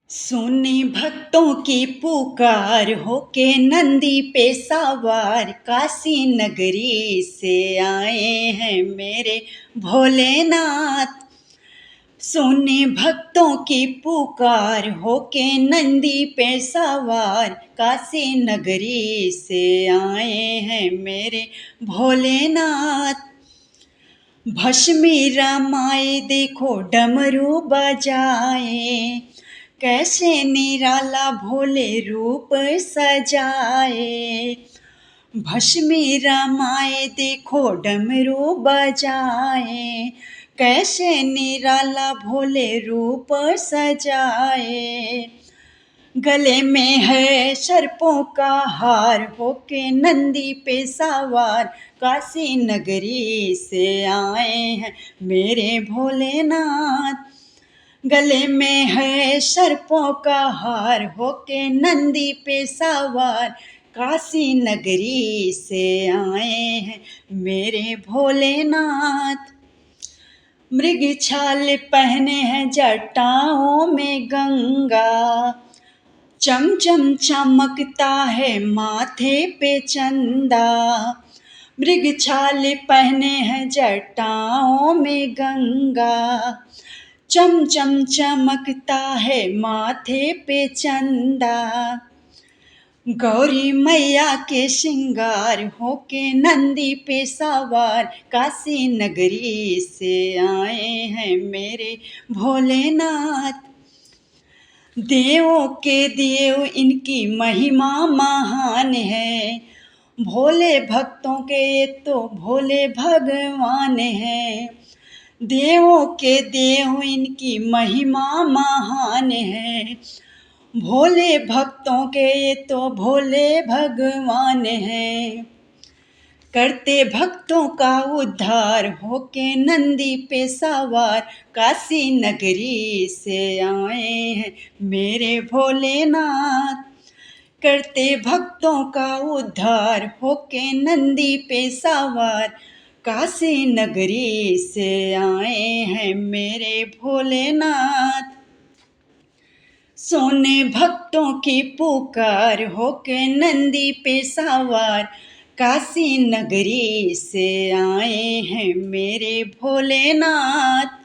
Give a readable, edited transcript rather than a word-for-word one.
सुनी भक्तों की पुकार होके नंदी पे सवार काशी नगरी से आए हैं मेरे भोलेनाथ। सुनी भक्तों की पुकार होके नंदी पे सवार काशी नगरी से आए हैं मेरे भोलेनाथ। भस्मी रामाए देखो डमरू बजाए, कैसे निराला भोले रूप सजाए। भस्मी रामाए देखो डमरू बजाए, कैसे निराला भोले रूप सजाए। गले में है सर्पों का हार होके नंदी पे सवार काशी नगरी से आए हैं मेरे भोलेनाथ। गले में है सर्पों का हार होके नंदी पे सवार काशी नगरी से आए हैं मेरे भोलेनाथ। मृग छाल पहने हैं जटाओं में गंगा, चम चम चमकता है माथे पे चंदा। मृग छाल पहने हैं जटाओं में गंगा, चम चम चमकता है माथे पे चंदा। गौरी मैया के श्रृंगार होके नंदी पे सवार काशी नगरी से आए हैं मेरे भोलेनाथ। देवों के देव इनकी महिमा महान है, भोले भक्तों के ये तो भोले भगवान है। देवों के देव इनकी महिमा महान है, भोले भक्तों के ये तो भोले भगवान है। करते भक्तों का उद्धार होके नंदी पे सवार काशी नगरी से आए हैं मेरे भोलेनाथ। करते भक्तों का उद्धार होके नंदी पे सवार काशी नगरी से आए हैं मेरे भोलेनाथ। सोने भक्तों की पुकार होके नंदी पे सवार काशी नगरी से आए हैं मेरे भोलेनाथ।